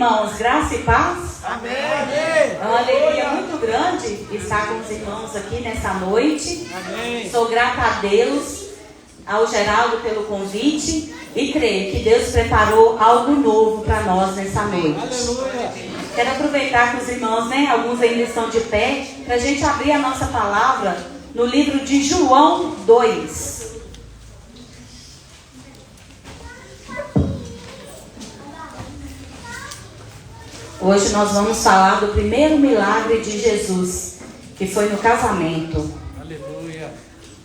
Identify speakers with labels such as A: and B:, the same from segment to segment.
A: Irmãos, graça e paz.
B: Amém.
A: É uma alegria muito grande estar com os irmãos aqui nessa noite.
B: Amém.
A: Sou grata a Deus, ao Geraldo pelo convite e creio que Deus preparou algo novo para nós nessa noite.
B: Aleluia.
A: Quero aproveitar que os irmãos, alguns ainda estão de pé, para a gente abrir a nossa palavra no livro de João 2. Hoje nós vamos falar do primeiro milagre de Jesus, que foi no casamento.
B: Aleluia.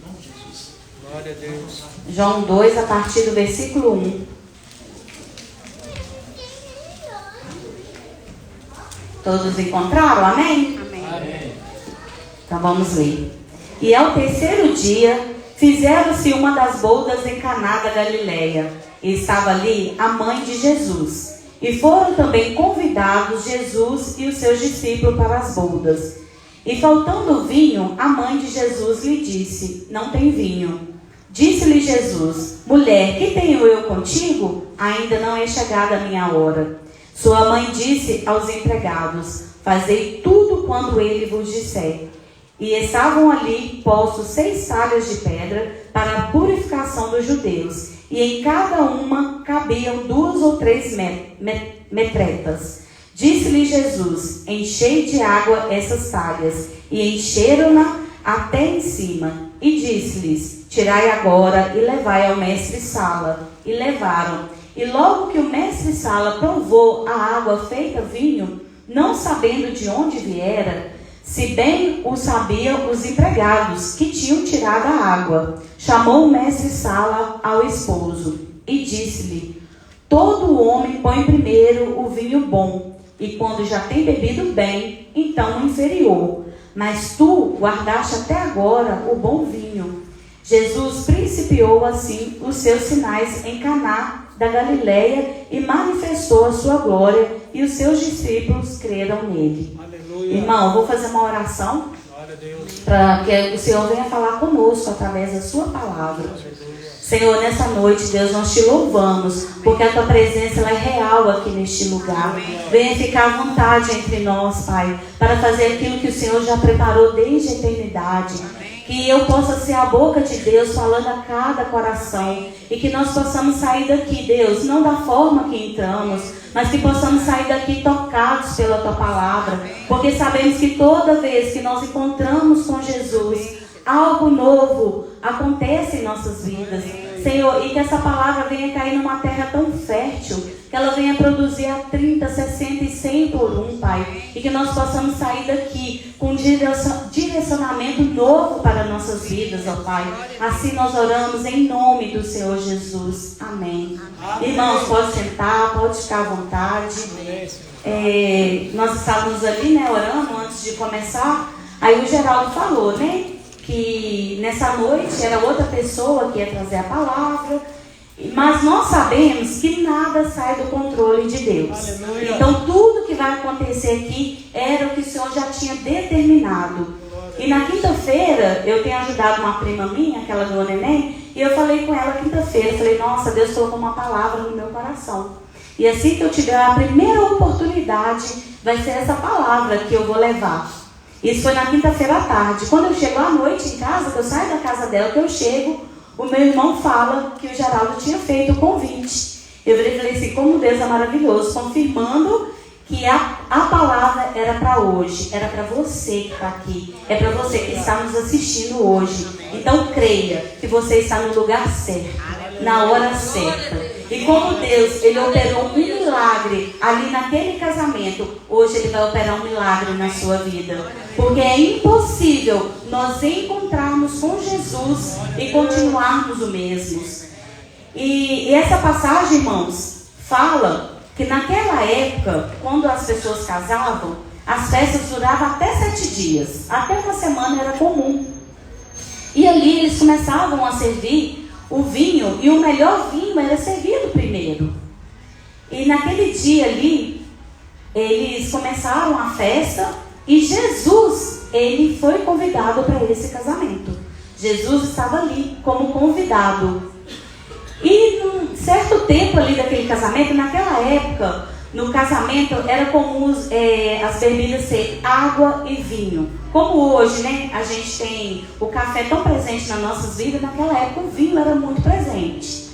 B: Vamos, Jesus. Glória a Deus.
A: João 2, a partir do versículo 1. Todos encontraram? Amém?
B: Amém.
A: Então vamos ler. E ao terceiro dia, fizeram-se uma das bodas em Caná da Galileia. E estava ali a mãe de Jesus. E foram também convidados Jesus e os seus discípulos para as bodas. E faltando vinho, a mãe de Jesus lhe disse: não tem vinho. Disse-lhe Jesus: mulher, que tenho eu contigo? Ainda não é chegada a minha hora. Sua mãe disse aos empregados: fazei tudo quando ele vos disser. E estavam ali postos 6 talhas de pedra para a purificação dos judeus, e em cada uma cabiam 2 ou 3 metretas. Disse-lhe Jesus: enchei de água essas talhas. E encheram-na até em cima. E disse-lhes: tirai agora e levai ao mestre-sala. E levaram. E logo que o mestre-sala provou a água feita vinho, não sabendo de onde viera, se bem o sabiam os empregados que tinham tirado a água, chamou o mestre-sala ao esposo e disse-lhe: todo homem põe primeiro o vinho bom, e quando já tem bebido bem, então o inferior. Mas tu guardaste até agora o bom vinho. Jesus principiou assim os seus sinais em Caná da Galileia e manifestou a sua glória, e os seus discípulos creram nele.
B: Aleluia.
A: Irmão, vou fazer uma oração
B: Glória a Deus.
A: para que o Senhor venha falar conosco através da sua palavra. Senhor, nessa noite, Deus, nós te louvamos, porque a tua presença ela é real aqui neste lugar. Venha ficar à vontade entre nós, Pai, para fazer aquilo que o Senhor já preparou desde a eternidade. Que eu possa ser a boca de Deus falando a cada coração. E que nós possamos sair daqui, Deus, não da forma que entramos, mas que possamos sair daqui tocados pela tua palavra. Porque sabemos que toda vez que nós encontramos com Jesus, algo novo acontece em nossas vidas. Senhor, e que essa palavra venha cair numa terra tão fértil, que ela venha produzir a 30, 60 e 100 por um, Pai. E que nós possamos sair daqui com direcionamento novo para nossas vidas, ó Pai. Assim nós oramos em nome do Senhor Jesus. Amém.
B: Amém.
A: Irmãos, pode sentar, pode ficar à vontade. Nós estávamos ali, orando antes de começar. Aí o Geraldo falou, que nessa noite era outra pessoa que ia trazer a palavra, mas nós sabemos que nada sai do controle de Deus.
B: Aleluia.
A: Então tudo que vai acontecer aqui era o que o Senhor já tinha determinado. E na quinta-feira eu tenho ajudado uma prima minha, aquela do neném, e eu falei com ela quinta-feira, falei: nossa, Deus colocou uma palavra no meu coração, e assim que eu tiver a primeira oportunidade, vai ser essa palavra que eu vou levar. Isso foi na quinta-feira à tarde. Quando eu chego à noite em casa, que eu saio da casa dela, que eu chego, o meu irmão fala que o Geraldo tinha feito o convite. Eu virei e falei assim: como Deus é maravilhoso, confirmando que a palavra era para hoje, era para você que está aqui, é para você que está nos assistindo hoje. Então creia que você está no lugar certo, na hora certa. E como Deus, Ele operou um milagre ali naquele casamento, hoje Ele vai operar um milagre na sua vida. Porque é impossível nós encontrarmos com Jesus e continuarmos o mesmo. E essa passagem, irmãos, fala que naquela época, quando as pessoas casavam, as festas duravam até 7 dias. Até uma semana era comum. E ali eles começavam a servir o vinho, e o melhor vinho era servido primeiro. E naquele dia ali, eles começaram a festa, e Jesus, ele foi convidado para esse casamento. Jesus estava ali como convidado. E num certo tempo ali daquele casamento, naquela época, no casamento era comum as bebidas ser água e vinho. Como hoje, né, a gente tem o café tão presente nas nossas vidas, naquela época o vinho era muito presente.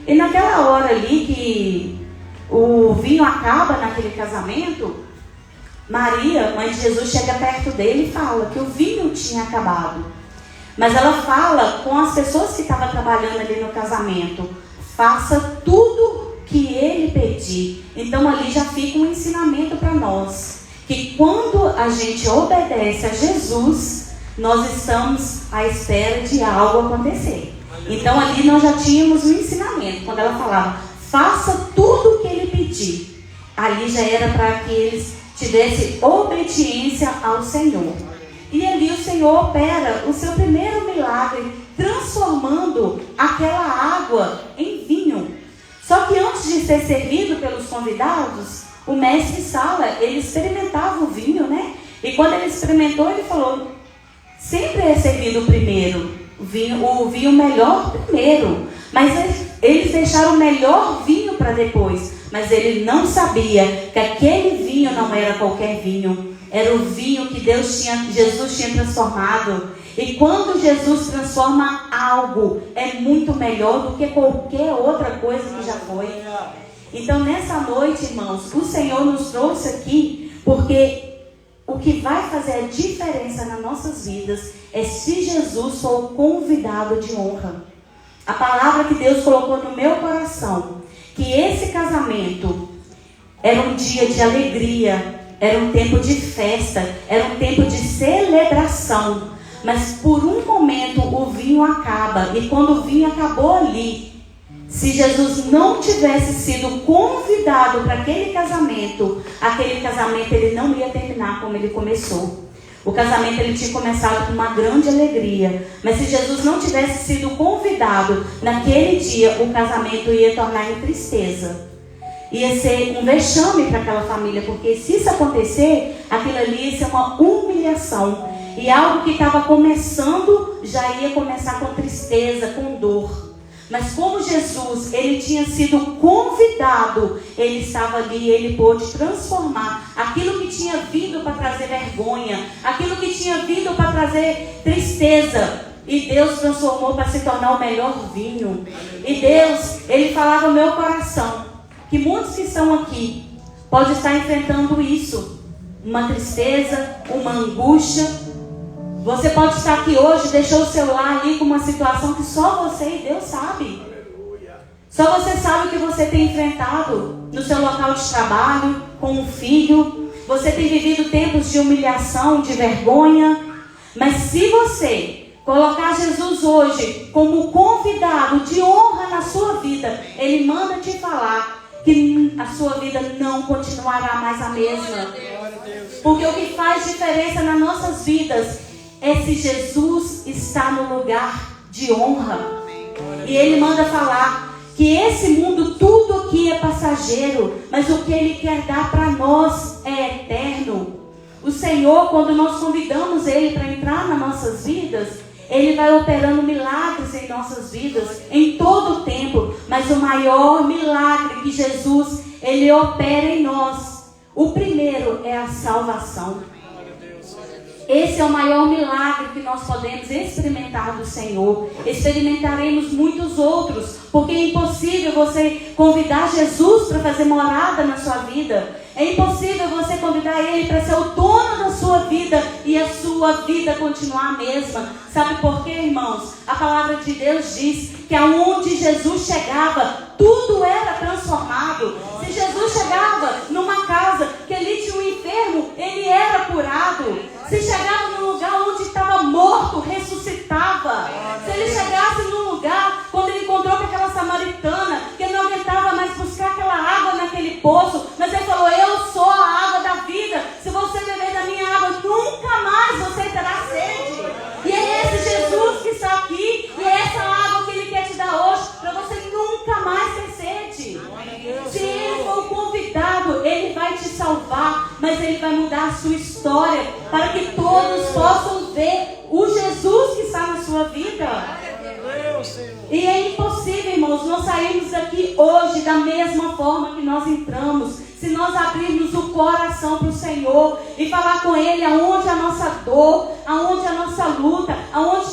A: E naquela hora ali que o vinho acaba naquele casamento, Maria, mãe de Jesus, chega perto dele e fala que o vinho tinha acabado. Mas ela fala com as pessoas que estavam trabalhando ali no casamento: faça tudo que ele pedir. Então ali já fica um ensinamento para nós, que quando a gente obedece a Jesus, nós estamos à espera de algo acontecer. Então ali nós já tínhamos um ensinamento. Quando ela falava, faça tudo o que ele pedir, ali já era para que eles tivessem obediência ao Senhor. E ali o Senhor opera o seu primeiro milagre, transformando aquela água em vinho. Só que antes de ser servido pelos convidados, o mestre Sala, ele experimentava o vinho, né? E quando ele experimentou, ele falou, sempre é servido primeiro, o vinho melhor primeiro. Mas eles deixaram o melhor vinho para depois. Mas ele não sabia que aquele vinho não era qualquer vinho. Era o vinho que Jesus tinha transformado. E quando Jesus transforma algo, é muito melhor do que qualquer outra coisa que já foi. Então nessa noite, irmãos, o Senhor nos trouxe aqui porque o que vai fazer a diferença nas nossas vidas é se Jesus for o convidado de honra. A palavra que Deus colocou no meu coração, que esse casamento era um dia de alegria, era um tempo de festa, era um tempo de celebração. Mas por um momento o vinho acaba. E quando o vinho acabou ali, se Jesus não tivesse sido convidado para aquele casamento ele não ia terminar como ele começou. O casamento ele tinha começado com uma grande alegria. Mas se Jesus não tivesse sido convidado naquele dia, o casamento ia tornar em tristeza. Ia ser um vexame para aquela família. Porque se isso acontecer, aquilo ali ia ser uma humilhação. E algo que estava começando, já ia começar com tristeza, com dor. Mas como Jesus, ele tinha sido convidado, ele estava ali e ele pôde transformar aquilo que tinha vindo para trazer vergonha, aquilo que tinha vindo para trazer tristeza. E Deus transformou para se tornar o melhor vinho. E Deus, ele falava no meu coração, que muitos que estão aqui, podem estar enfrentando isso. Uma tristeza, uma angústia. Você pode estar aqui hoje, deixou o celular ali com uma situação que só você e Deus sabe. Só você sabe o que você tem enfrentado no seu local de trabalho, com um filho. Você tem vivido tempos de humilhação, de vergonha. Mas se você colocar Jesus hoje como convidado de honra na sua vida, Ele manda te falar que a sua vida não continuará mais a mesma. Porque o que faz diferença nas nossas vidas é se Jesus está no lugar de honra. E Ele manda falar que esse mundo, tudo aqui é passageiro, mas o que Ele quer dar para nós é eterno. O Senhor, quando nós convidamos Ele para entrar nas nossas vidas, Ele vai operando milagres em nossas vidas, em todo o tempo. Mas o maior milagre que Jesus, Ele opera em nós, o primeiro é a salvação. Esse é o maior milagre que nós podemos experimentar do Senhor. Experimentaremos muitos outros, porque é impossível você convidar Jesus para fazer morada na sua vida. É impossível você convidar Ele para ser o dono da sua vida e a sua vida continuar a mesma. Sabe por quê, irmãos? A palavra de Deus diz que aonde Jesus chegava, tudo era transformado. Se Jesus chegava numa casa que ali tinha um enfermo, ele era curado. Se chegava num lugar onde estava morto, ressuscitava. Se ele chegasse num lugar, quando ele encontrou com aquela samaritana, que ele não aguentava mais buscar aquela água naquele poço, mas ele falou, eu sou a água da vida. Se você beber da minha água, nunca mais você terá sede. E é esse Jesus que está aqui, e é essa água que Ele quer te dar hoje, para você nunca mais ter sede. Se Ele for o convidado, Ele vai te salvar, mas Ele vai mudar a sua história, para que todos possam ver o Jesus que está na sua vida. E é impossível, irmãos, nós sairmos daqui hoje da mesma forma que nós entramos. se nós abrirmos o coração para o Senhor e falar com Ele aonde a nossa dor, aonde a nossa luta, aonde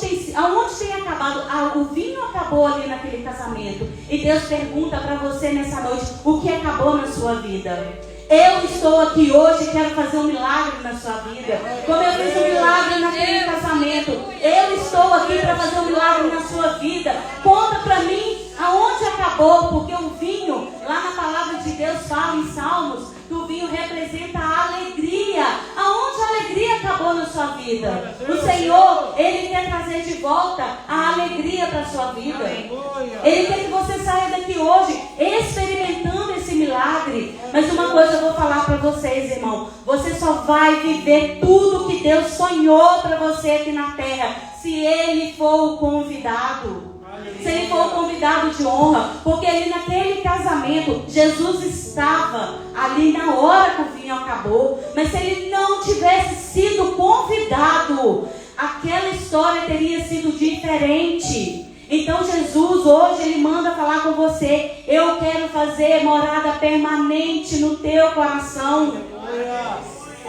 A: tem acabado. O vinho acabou ali naquele casamento. E Deus pergunta para você nessa noite, o que acabou na sua vida? Eu estou aqui hoje e quero fazer um milagre na sua vida. Como eu fiz um milagre naquele casamento, eu estou aqui para fazer um milagre na sua vida. Conta para mim aonde acabou, porque o vinho, lá na palavra de Deus fala em Salmos, que o vinho representa a alegria. Aonde a alegria acabou na sua vida? O Senhor, Ele quer trazer de volta a alegria para a sua vida. Ele quer que você saia daqui hoje experimentando esse milagre. Mas uma coisa eu vou falar para vocês, irmão. Você só vai viver tudo que Deus sonhou para você aqui na terra, se Ele for o convidado. Se Ele for o convidado de honra. Porque ali naquele casamento, Jesus estava ali na hora que o vinho acabou. Mas se Ele não tivesse sido convidado, aquela história teria sido diferente. Então Jesus hoje Ele manda falar com você. Eu quero fazer morada permanente no teu coração.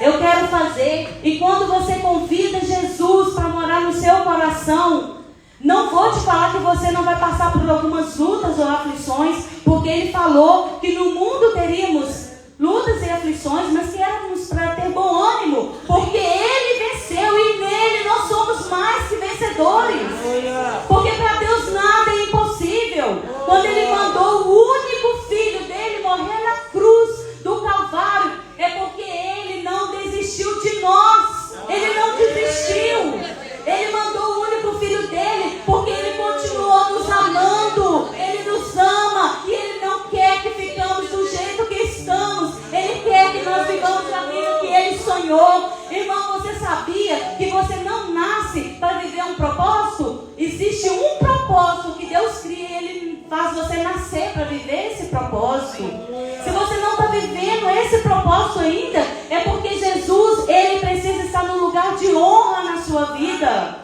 A: Eu quero fazer. E quando você convida Jesus para morar no seu coração, não vou te falar que você não vai passar por algumas lutas ou aflições, porque Ele falou que no mundo teríamos lutas e aflições, mas que éramos para ter bom ânimo, porque Ele venceu e nele nós somos mais que vencedores. Porque para Deus nada é impossível. Quando Ele mandou o único filho dele morrer na cruz do Calvário, é porque Ele não desistiu de nós. Ele não desistiu. Ele mandou o único filho dele porque Ele continuou nos amando. Ele nos ama e Ele não quer que ficamos do jeito que estamos. Ele quer que nós vivamos a vida que Ele sonhou. Irmão, você sabia que você não nasce para viver um propósito? Existe um propósito que Deus cria e Ele faz você nascer para viver esse propósito. Se você não está vivendo esse propósito ainda, é porque Jesus, Ele precisa estar no lugar de honra na sua vida.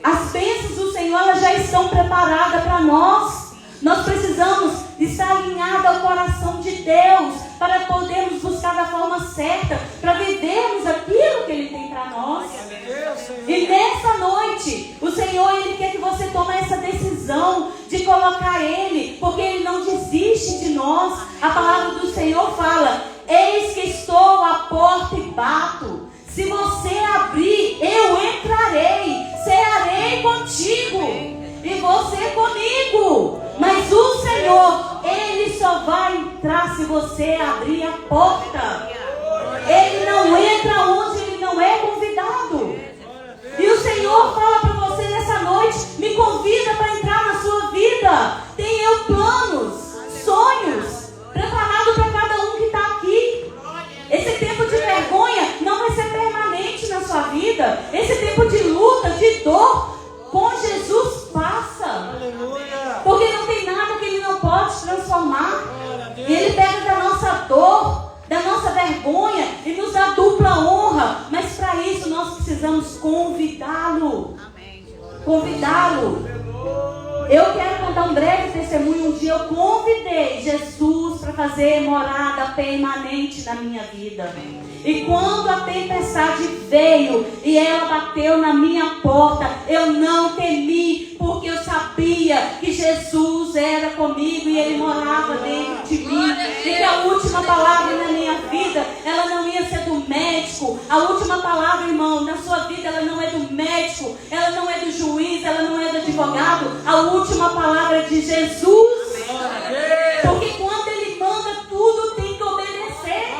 A: As bênçãos do Senhor, elas já estão preparadas para nós. Nós precisamos estar alinhados ao coração de Deus para podermos buscar da forma certa, para vivermos aquilo que Ele tem para nós. E nessa noite, o Senhor, Ele quer que você tome essa decisão de colocar Ele, porque Ele não desiste de nós. A palavra do Senhor fala: eis que estou à porta e bato. Se você abrir, eu entrarei, cearei contigo e você comigo. Mas o Senhor, Ele só vai entrar se você abrir a porta. Ele não entra onde Ele não é convidado. E o Senhor fala para você nessa noite: me convida para entrar na sua vida. Tem eu planos, sonhos preparados para cada um que está aqui. Esse tempo de vergonha não vai ser permanente na sua vida. Esse tempo de luta, de dor, com Jesus passa. Porque não tem nada que Ele não pode transformar. E Ele pega da nossa dor, da nossa vergonha e nos dá dupla honra. Mas para isso nós precisamos convidá-lo. Convidá-lo. Eu quero contar um breve testemunho. Um dia eu convidei Jesus para fazer morada permanente na minha vida. E quando a tempestade veio e ela bateu na minha porta, eu não temi, porque eu sabia que Jesus era comigo e Ele morava dentro de mim. E que a última palavra na minha vida, ela não ia ser do médico. A última palavra, irmão, na sua vida, ela não é do médico, ela não é do juiz, ela não é do advogado. A última palavra é de Jesus. Porque quando Ele manda, tudo tem que obedecer.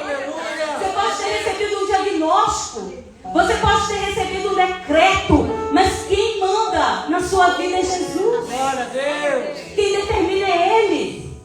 A: Você pode ter recebido um diagnóstico, você pode ter recebido um decreto, mas quem manda na sua vida é Jesus. Quem determina é Ele.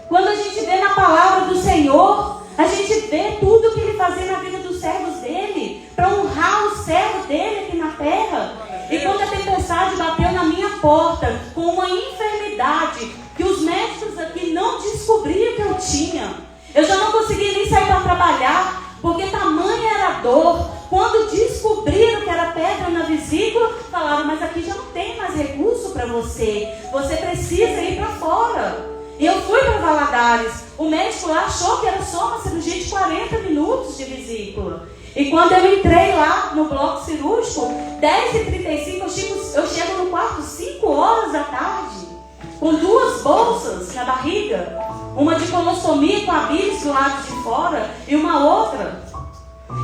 A: Quando a gente vê na palavra do Senhor, a gente vê tudo que Ele fazia na vida dos servos dEle, para honrar o servo dEle aqui na terra. E quando a tempestade bateu na minha porta com uma enfermidade que os médicos aqui não descobriam que eu tinha, eu já não conseguia nem sair para trabalhar, porque tamanha era a dor. Quando descobriram que era pedra na vesícula, falaram: mas aqui já não tem mais recurso para você, você precisa ir para fora. E eu fui para Valadares. O médico lá achou que era só uma cirurgia de 40 minutos de vesícula. E quando eu entrei lá no bloco cirúrgico, 10h35, eu chego no quarto 5 horas da tarde, com 2 bolsas na barriga, uma de colosstomia com a bilis do lado de fora e uma outra.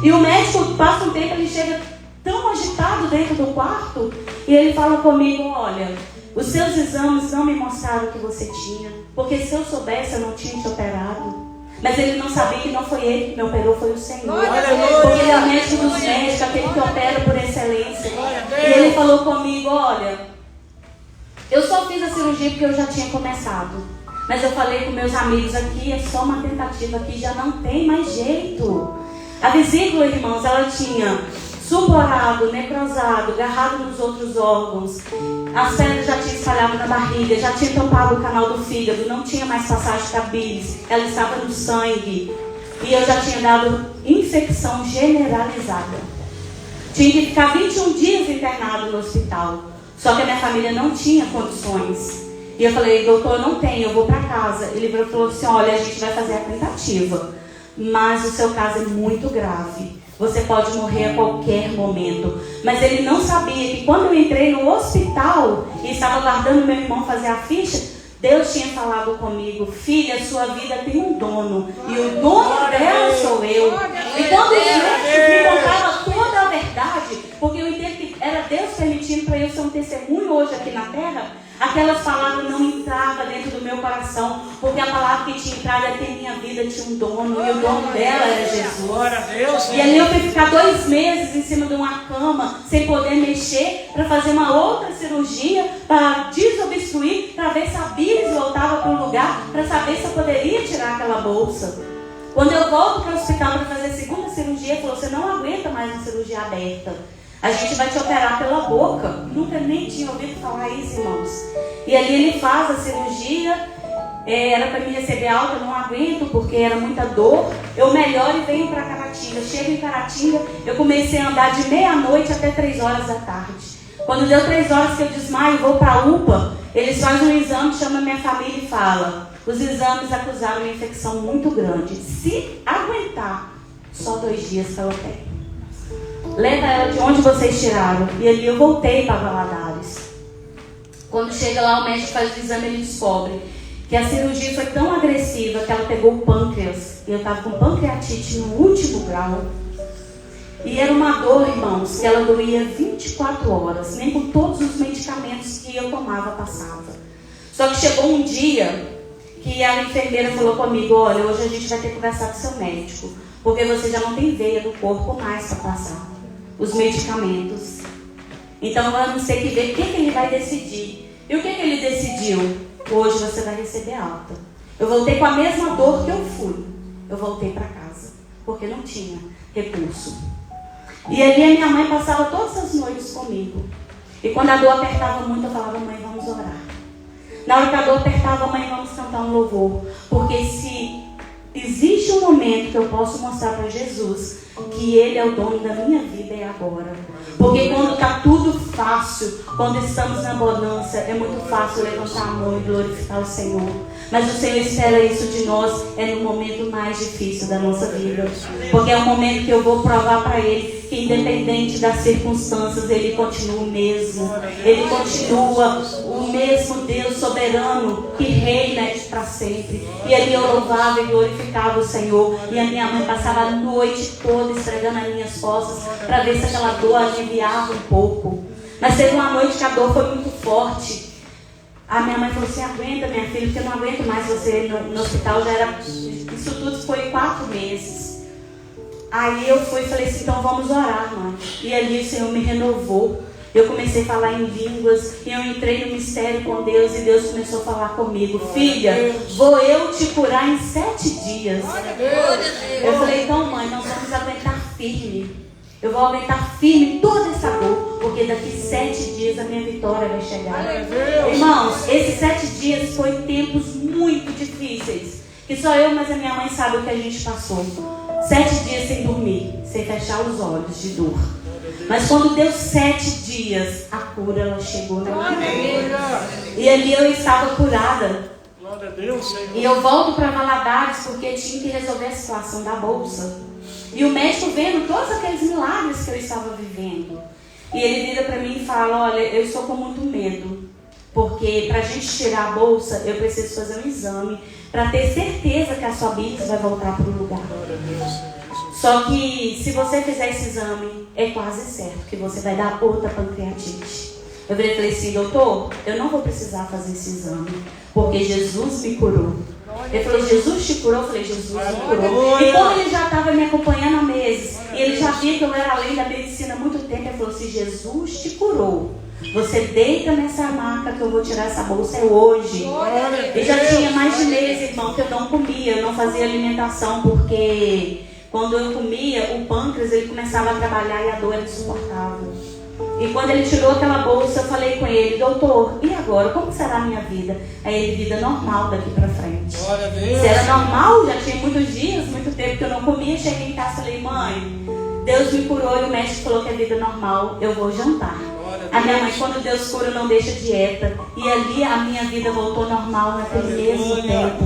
A: E o médico passa um tempo, ele chega tão agitado dentro do quarto e ele fala comigo: olha, os seus exames não me mostraram o que você tinha, porque se eu soubesse eu não tinha te operado. Mas ele não sabia que não foi ele que me operou, foi o Senhor. Porque ele é o médico dos médicos, aquele que opera por excelência. E ele falou comigo: olha, eu só fiz a cirurgia porque eu já tinha começado. Mas eu falei com meus amigos aqui, é só uma tentativa aqui, já não tem mais jeito. A vesícula, irmãos, ela tinha suporado, necrosado, agarrado nos outros órgãos. As pedras já tinham espalhado na barriga, já tinha tampado o canal do fígado, não tinha mais passagem da bilis, ela estava no sangue. E eu já tinha dado infecção generalizada. Tinha que ficar 21 dias internado no hospital. Só que a minha família não tinha condições. E eu falei: doutor, não tenho, eu vou para casa. Ele falou assim: olha, a gente vai fazer a tentativa, mas o seu caso é muito grave. Você pode morrer a qualquer momento. Mas ele não sabia que quando eu entrei no hospital e estava aguardando meu irmão fazer a ficha, Deus tinha falado comigo: filha, sua vida tem um dono, e o dono dela sou eu. E quando os médicos me contaram toda a verdade, porque eu entendo que era Deus permitindo para eu ser um testemunho hoje aqui na terra, aquelas palavras não entravam dentro do meu coração, porque a palavra que tinha entrado é que a minha vida tinha um dono, e o dono dela era Jesus. E ali eu fui ficar 2 meses em cima de uma cama, sem poder mexer, para fazer uma outra cirurgia, para desobstruir, para ver se a bilis voltava para o lugar, para saber se eu poderia tirar aquela bolsa. Quando eu volto para o hospital para fazer a segunda cirurgia, ele falou: você não aguenta mais uma cirurgia aberta. A gente vai te operar pela boca. Nunca nem tinha ouvido falar isso, irmãos. E ali ele faz a cirurgia. Era para mim receber alta, eu não aguento, porque era muita dor. Eu melhoro e venho para Caratinga. Chego em Caratinga, eu comecei a andar de meia-noite até 3 horas da tarde. Quando deu 3 horas que eu desmaio, vou para a UPA. Eles fazem um exame, chamam a minha família e falam: os exames acusaram uma infecção muito grande. Se aguentar, só 2 dias que ela tem. Leva ela de onde vocês tiraram. E ali eu voltei para Valadares. Quando chega lá, o médico faz o exame e ele descobre que a cirurgia foi tão agressiva que ela pegou o pâncreas. E eu estava com pancreatite no último grau. E era uma dor, irmãos, que ela doía 24 horas. Nem com todos os medicamentos que eu tomava passava. Só que chegou um dia que a enfermeira falou comigo: olha, hoje a gente vai ter que conversar com o seu médico, porque você já não tem veia do corpo mais para passar os medicamentos. Então vamos ter que ver o que ele vai decidir. E o que ele decidiu? Hoje você vai receber alta. Eu voltei com a mesma dor que eu fui. Eu voltei para casa, porque não tinha recurso. E ali a minha mãe passava todas as noites comigo. E quando a dor apertava muito, eu falava: mãe, vamos orar. Na hora que a dor apertava: mãe, vamos cantar um louvor. Porque se existe um momento que eu posso mostrar para Jesus que Ele é o dono da minha vida, é agora. Porque quando está tudo fácil, quando estamos na bonança, é muito fácil levantar a mão e glorificar o Senhor. Mas o Senhor espera isso de nós, é no momento mais difícil da nossa vida. Porque é o momento que eu vou provar para Ele que, independente das circunstâncias, Ele continua o mesmo. Ele continua o mesmo Deus soberano que reina para sempre. E ali eu louvava e glorificava o Senhor. E a minha mãe passava a noite toda esfregando as minhas costas para ver se aquela dor aliviava um pouco. Mas teve uma noite que a dor foi muito forte. A minha mãe falou assim: aguenta, minha filha, porque eu não aguento mais você no hospital. Já era, isso tudo foi 4 meses. Aí eu fui e falei assim: então vamos orar, mãe. E ali o Senhor me renovou. Eu comecei a falar em línguas. E eu entrei no mistério com Deus. E Deus começou a falar comigo: filha, vou eu te curar em 7 dias. Eu falei: então, mãe, nós vamos aguentar firme. Eu vou aguentar firme toda essa dor, porque daqui 7 dias a minha vitória vai chegar. Irmãos, esses 7 dias foi tempos muito difíceis, que só eu, mas a minha mãe sabe o que a gente passou. 7 dias sem dormir, sem fechar os olhos de dor. Mas quando deu 7 dias, a cura ela chegou na minha vida. E ali eu estava curada.
B: Glória a Deus, Senhor.
A: E eu volto para Valadares porque tinha que resolver a situação da bolsa. E o médico vendo todos aqueles milagres que eu estava vivendo. E ele vira para mim e fala, olha, eu estou com muito medo. Porque para a gente tirar a bolsa, eu preciso fazer um exame para ter certeza que a sua bilis vai voltar para o lugar.
B: Glória a Deus, Senhor.
A: Só que se você fizer esse exame, é quase certo que você vai dar outra pancreatite. Eu falei assim, doutor, eu não vou precisar fazer esse exame, porque Jesus me curou. Ele falou, Jesus te curou? Eu falei, Jesus me curou. E como ele já estava me acompanhando há meses, e ele já via que eu era além da medicina há muito tempo, ele falou, se Jesus te curou, você deita nessa maca que eu vou tirar essa bolsa hoje. E já tinha mais de mês, irmão, que eu não comia, eu não fazia alimentação, porque quando eu comia, o pâncreas ele começava a trabalhar e a dor era insuportável. E quando ele tirou aquela bolsa, eu falei com ele, doutor, e agora? Como será a minha vida? Aí ele, vida normal daqui pra frente.
B: Glória a Deus.
A: Se era normal, já tinha muitos dias, muito tempo que eu não comia, cheguei em casa e falei, mãe, Deus me curou e o médico falou que é vida normal, eu vou jantar. A minha mãe, quando Deus cura, não deixa dieta. E ali a minha vida voltou normal naquele mesmo tempo.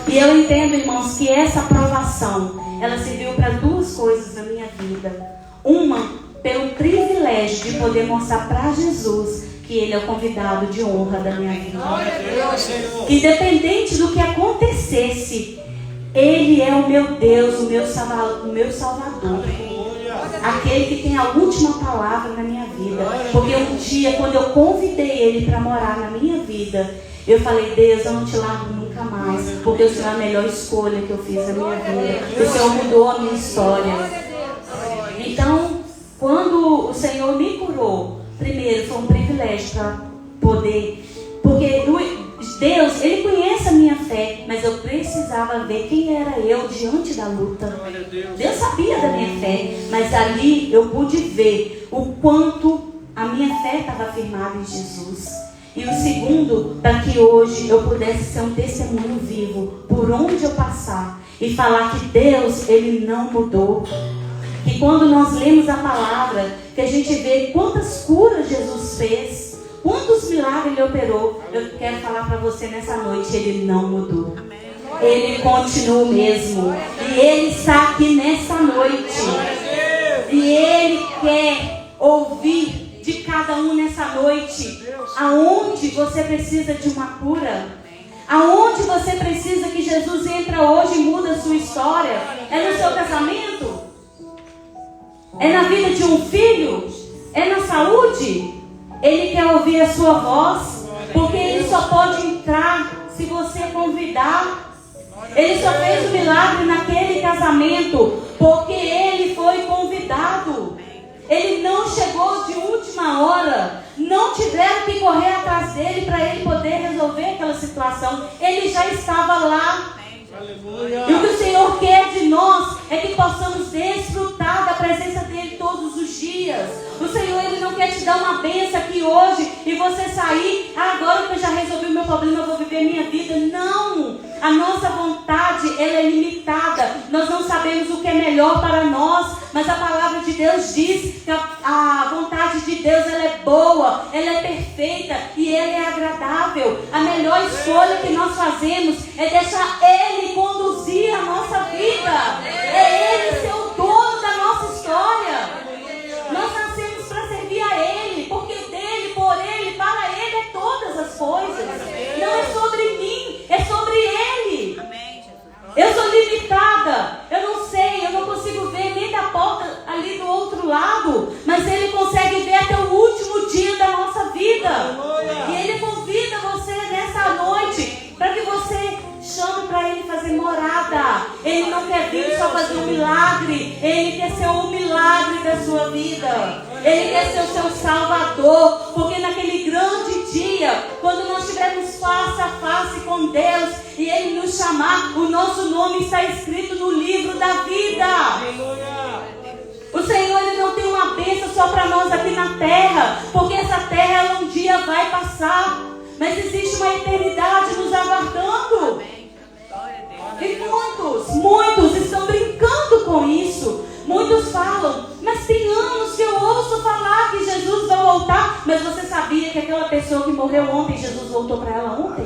A: E eu entendo, irmãos, que essa aprovação, ela serviu para duas coisas na minha vida. Uma, pelo privilégio de poder mostrar para Jesus que Ele é o convidado de honra da minha vida. Que independente do que acontecesse, Ele é o meu Deus, o meu Salvador. Aquele que tem a última palavra na minha vida. Porque um dia, quando eu convidei Ele para morar na minha vida, eu falei, Deus, eu não te largo nunca mais, porque o Senhor é a melhor escolha que eu fiz na minha vida. O Senhor mudou a minha história. Então, quando o Senhor me curou, primeiro foi um privilégio para poder, porque Deus, Ele conhece a minha fé, mas eu precisava ver quem era eu diante da luta. Deus sabia da minha fé, mas ali eu pude ver o quanto a minha fé estava firmada em Jesus. E o segundo, para que hoje eu pudesse ser um testemunho vivo por onde eu passar e falar que Deus, Ele não mudou. Que quando nós lemos a palavra, que a gente vê quantas curas Jesus fez, quantos milagres Ele operou. Eu quero falar para você nessa noite, Ele não mudou. Ele continua o mesmo. E Ele está aqui nessa noite. E Ele quer ouvir de cada um nessa noite. Aonde você precisa de uma cura? Aonde você precisa que Jesus entre hoje e muda a sua história? É no seu casamento? É na vida de um filho? É na saúde? Ele quer ouvir a sua voz, porque Ele só pode entrar se você convidar. Ele só fez o milagre naquele casamento porque Ele foi convidado. Ele não chegou de última hora. Não tiveram que correr atrás dele para Ele poder resolver aquela situação. Ele já estava lá. Aleluia. E o que o Senhor quer de nós é que possamos desfrutar da presença dEle todos os dias. O Senhor, Ele não quer te dar uma bênção aqui hoje e você sair, agora que eu já resolvi o meu problema, eu vou viver a minha vida. Não! A nossa vontade, ela é limitada. Nós não sabemos o que é melhor para nós, mas a palavra de Deus diz que a vontade de Deus, ela é boa, ela é perfeita e ela é agradável. A melhor escolha que nós fazemos é deixar Ele conduzir a nossa vida. É Ele ser o dono da nossa história. Nós nascemos para servir a Ele, porque dele, por Ele, para Ele é todas as coisas. Não é sobre mim, é sobre Ele. Eu sou limitada, eu não sei, eu não consigo ver nem da porta ali do outro lado, mas Ele consegue ver até o último dia da nossa vida. E Ele convida você nessa noite para que você chame para Ele fazer morada. Ele não quer vir só fazer um milagre, Ele quer ser um milagre da sua vida. Ele quer ser o seu Salvador, porque naquele grande dia, quando nós estivermos face a face com Deus e Ele nos chamar, o nosso nome está escrito no livro da vida. O Senhor, Ele não tem uma bênção só para nós aqui na terra, porque essa terra ela um dia vai passar, mas existe uma eternidade nos aguardando. E muitos estão brincando com isso. Muitos falam, mas tem anos que eu ouço falar que Jesus vai voltar. Mas você sabia que aquela pessoa que morreu ontem, Jesus voltou para ela ontem?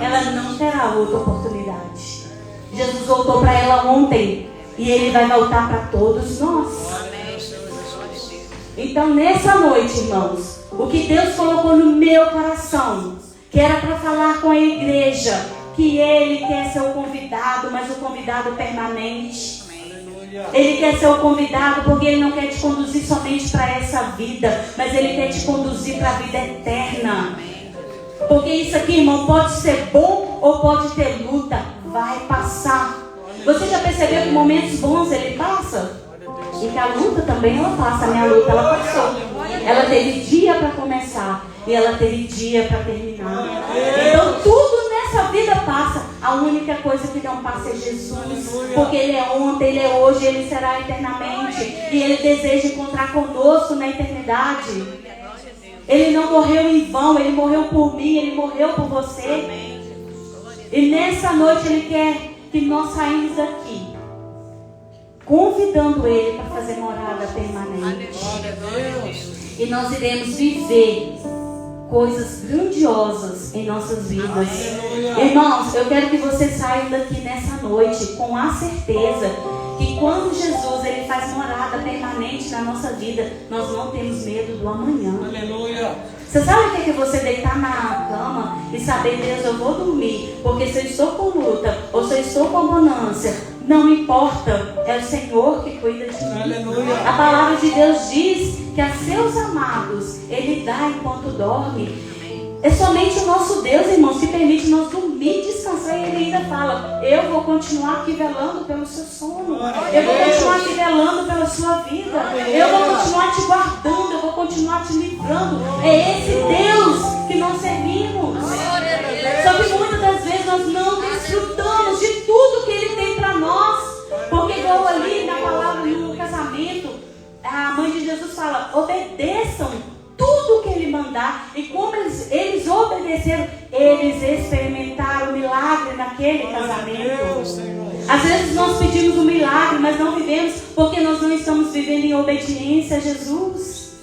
A: Ela não terá outra oportunidade. Jesus voltou para ela ontem e Ele vai voltar para todos nós. Então, nessa noite, irmãos, o que Deus colocou no meu coração, que era para falar com a igreja, que Ele quer ser o convidado, mas o convidado permanente. Ele quer ser o convidado porque Ele não quer te conduzir somente para essa vida, mas Ele quer te conduzir para a vida eterna. Porque isso aqui, irmão, pode ser bom ou pode ter luta, vai passar. Você já percebeu que momentos bons Ele passa? E que a luta também ela passa. A minha luta ela passou. Ela teve dia para começar e ela teve dia para terminar. Então tudo nessa vida passa. A única coisa que não passa é Jesus. Porque Ele é ontem, Ele é hoje, Ele será eternamente. E Ele deseja encontrar conosco na eternidade. Ele não morreu em vão, Ele morreu por mim, Ele morreu por você. E nessa noite Ele quer que nós saímos daqui convidando Ele para fazer morada permanente. E nós iremos viver coisas grandiosas em nossas vidas. Irmãos, eu quero que vocês saiam daqui nessa noite com a certeza que quando Jesus Ele faz morada permanente na nossa vida, nós não temos medo do amanhã. Você sabe o que é você deitar na cama e saber, Deus, eu vou dormir, porque se eu estou com luta ou se eu estou com bonança, não importa, é o Senhor que cuida de mim. Aleluia. A palavra de Deus diz que a seus amados Ele dá enquanto dorme. É somente o nosso Deus, irmãos, que permite nós dormir e descansar. E Ele ainda fala, eu vou continuar aqui velando pelo seu sono. Eu vou continuar aqui velando pela sua vida. Eu vou continuar te guardando, eu vou continuar te livrando. É esse Deus que nós servimos. Só que muitas das vezes nós não desfrutamos de tudo que Ele tem para nós. Porque igual ali na palavra no casamento, a mãe de Jesus fala, obedeçam tudo que Ele mandar. E como eles obedeceram, eles experimentaram o milagre naquele casamento. Às vezes nós pedimos um milagre, mas não vivemos porque nós não estamos vivendo em obediência a Jesus.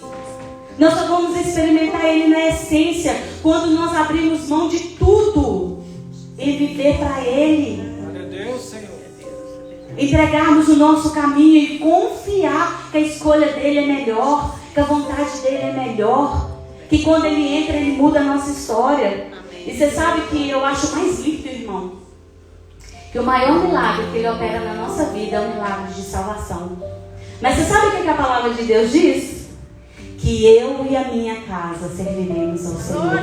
A: Nós só vamos experimentar Ele na essência quando nós abrimos mão de tudo e viver para Ele. Entregarmos o nosso caminho e confiar que a escolha dele é melhor, que a vontade dele é melhor, que quando Ele entra, Ele muda a nossa história. E você sabe que eu acho mais lindo, irmão, que o maior milagre que Ele opera na nossa vida é o milagre de salvação. Mas você sabe o que a palavra de Deus diz? Que eu e a minha casa serviremos ao Senhor.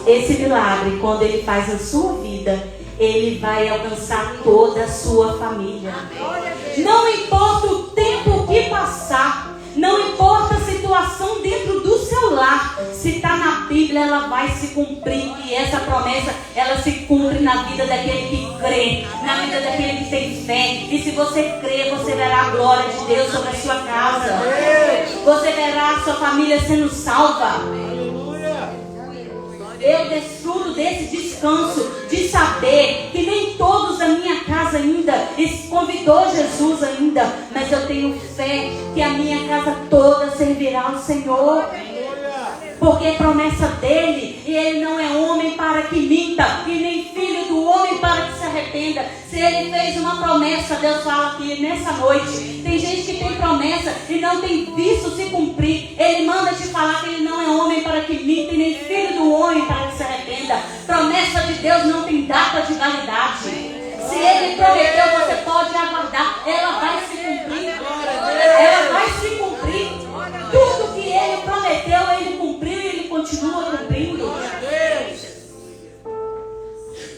A: Esse milagre, quando Ele faz na sua vida, Ele vai alcançar toda a sua família. Não importa o tempo que passar, não importa a situação dentro do seu lar, se está na Bíblia, ela vai se cumprir. E essa promessa, ela se cumpre na vida daquele que crê, na vida daquele que tem fé. E se você crê, você verá a glória de Deus sobre a sua casa. Você verá a sua família sendo salva. Eu desfruto desse descanso de saber que nem todos da minha casa ainda convidou Jesus ainda, mas eu tenho fé que a minha casa toda servirá ao Senhor, porque é promessa dele, e Ele não é homem para que minta, e nem filho do homem para que se arrependa. Se Ele fez uma promessa, Deus fala aqui nessa noite, tem gente que tem promessa e não tem visto se cumprir. Ele manda te falar que Ele não é homem para que minta, e nem filho do homem para que se arrependa. Promessa de Deus não tem data de validade. Se Ele prometeu, você pode aguardar, ela vai se cumprir. Ela vai se cumprir. Tudo que Ele prometeu, Ele cumpriu e Ele continua cumprindo.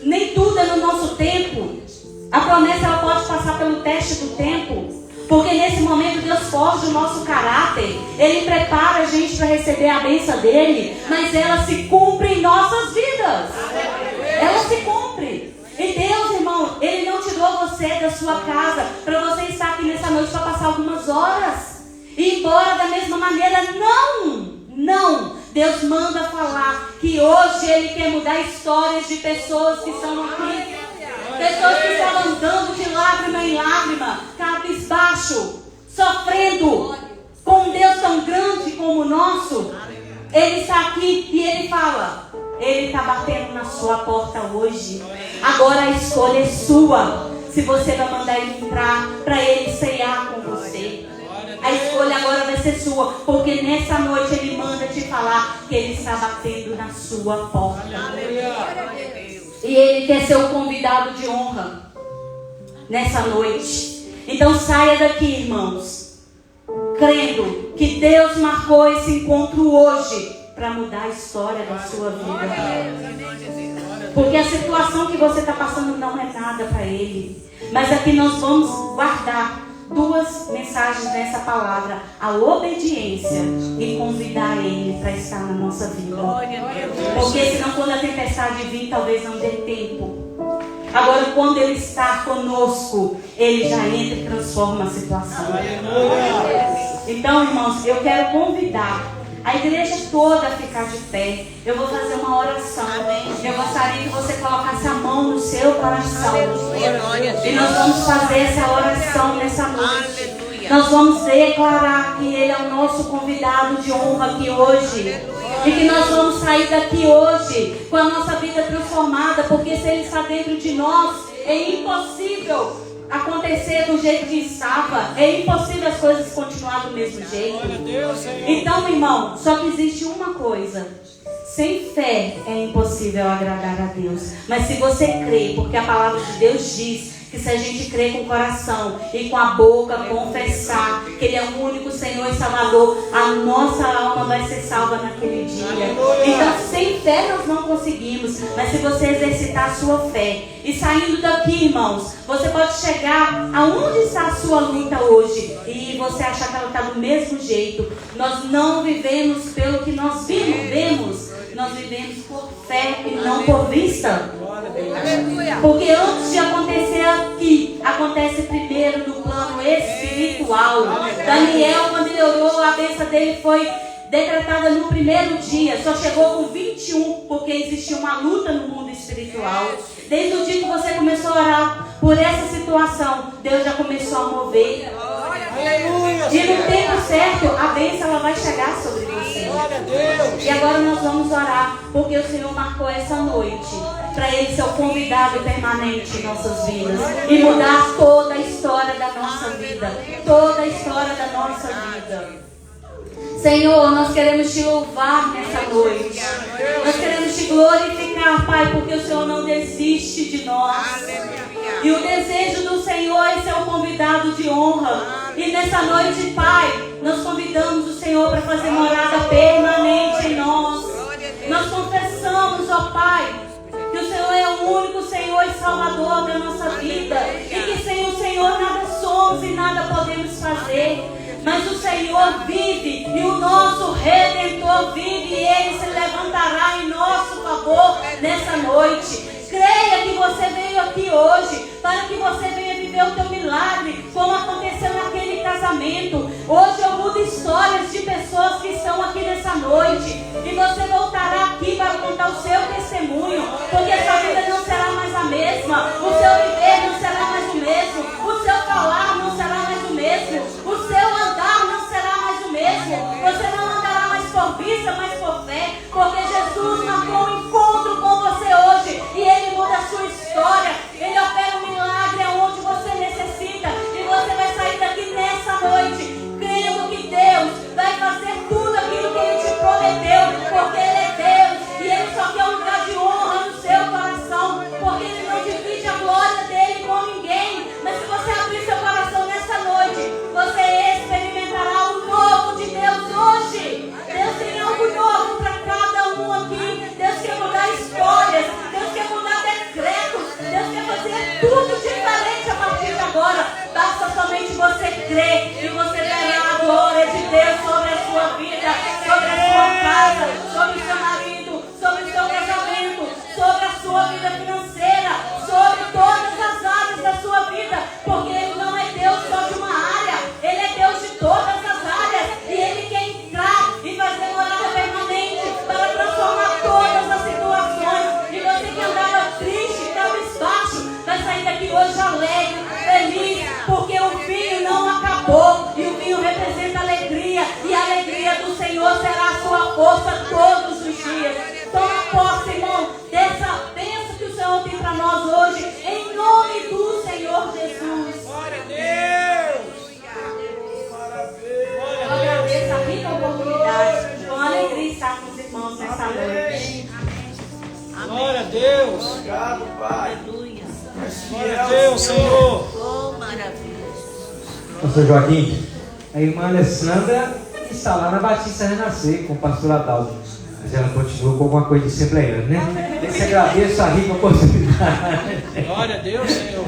A: Nem tudo é no nosso tempo. A promessa ela pode passar pelo teste do tempo, porque nesse momento Deus forja o nosso caráter. Ele prepara a gente para receber a bênção dele, mas ela se cumpre em nossas vidas. Ela se cumpre. E Deus, irmão, Ele não tirou você da sua casa para você estar aqui nessa noite para passar algumas horas e ir embora da mesma maneira. Não. Deus manda falar que hoje Ele quer mudar histórias de pessoas que estão aqui. Pessoas que estavam andando de lágrima em lágrima, cabisbaixo, sofrendo com um Deus tão grande como o nosso. Ele está aqui e ele fala. Ele está batendo na sua porta hoje. Agora a escolha é sua. Se você vai mandar ele entrar para ele ceiar com você. A escolha agora vai ser sua. Porque nessa noite ele manda te falar que ele está batendo na sua porta. E ele quer ser o convidado de honra nessa noite. Então saia daqui, irmãos, crendo que Deus marcou esse encontro hoje para mudar a história da sua vida. Porque a situação que você está passando não é nada para Ele. Mas aqui nós vamos guardar duas mensagens nessa palavra: a obediência e convidar Ele para estar na nossa vida. Porque senão quando a tempestade vir, talvez não dê tempo. Agora quando Ele está conosco, Ele já entra e transforma a situação. Então, irmãos, eu quero convidar a igreja toda a ficar de pé. Eu vou fazer uma oração. Eu gostaria que você colocasse a mão no seu coração. E nós vamos fazer essa oração nessa noite. Nós vamos declarar que Ele é o nosso convidado de honra aqui hoje. E que nós vamos sair daqui hoje com a nossa vida transformada. Porque se Ele está dentro de nós, é impossível acontecer do jeito que estava. É impossível as coisas continuar do mesmo jeito. Então, irmão, só que existe uma coisa: sem fé é impossível agradar a Deus. Mas se você crê, porque a palavra de Deus diz que se a gente crê com o coração e com a boca confessar que Ele é o único Senhor e Salvador, a nossa alma vai ser salva naquele dia. Então, sem fé nós não conseguimos. Mas se você exercitar a sua fé e saindo daqui, irmãos, você pode chegar aonde está a sua luta hoje e você achar que ela está do mesmo jeito. Nós não vivemos pelo que nós vemos. Nós vivemos por fé e não por vista. Porque antes de acontecer aqui, acontece primeiro no plano espiritual. Daniel, quando ele orou, a bênção dele foi decretada no primeiro dia. Só chegou com 21, porque existia uma luta no mundo espiritual. Desde o dia que você começou a orar por essa situação, Deus já começou a mover. E no tempo certo, a bênção ela vai chegar sobre você. E agora nós vamos orar, porque o Senhor marcou essa noite para Ele ser o convidado permanente em nossas vidas e mudar toda a história da nossa vida. Toda a história da nossa vida. Senhor, nós queremos Te louvar nessa noite. Nós queremos Te glorificar, Pai, porque o Senhor não desiste de nós. E o desejo do Senhor é ser o convidado de honra. E nessa noite, Pai, nós convidamos o Senhor para fazer morada permanente em nós. Nós confessamos, ó Pai, que o Senhor é o único Senhor e Salvador da nossa vida. E que sem o Senhor nada somos e nada podemos fazer. Mas o Senhor vive e o nosso Redentor vive e Ele se levantará em nosso favor nessa noite. Creia que você veio aqui hoje para que você venha viver o teu milagre, como aconteceu naquele casamento. Hoje eu mudo histórias de pessoas que estão aqui nessa noite. E você voltará aqui para contar o seu testemunho, porque a sua vida não será mais a mesma. O seu viver não será mais o mesmo. O seu falar não será mais o mesmo. O seu andar não será mais o mesmo. Você não andará mais por vista, mas por fé. Porque Jesus marcou um encontro com você hoje. E Ele muda a sua história. Ele opera um milagre aonde você necessita. E você vai sair daqui nessa noite crendo que Deus vai fazer tudo aquilo que Ele te prometeu. Porque Ele é Deus. E Ele só quer um lugar de honra força todos os dias. Toma posse, irmão, dessa bênção que o Senhor tem para nós hoje, em nome do Senhor Jesus.
B: Glória a Deus.
A: Eu agradeço a rica oportunidade, com alegria estar com os irmãos nessa noite.
B: Glória a Deus.
C: Obrigado, Pai.
B: Glória a Deus, Senhor.
D: Oh, maravilha.
E: Pastor Joaquim, a irmã Alessandra está lá na Batista Renascer com o pastor Adalto. Mas ela continua com alguma coisa de assembleia, né? Eu agradeço a rica oportunidade.
B: Glória a Deus, Senhor.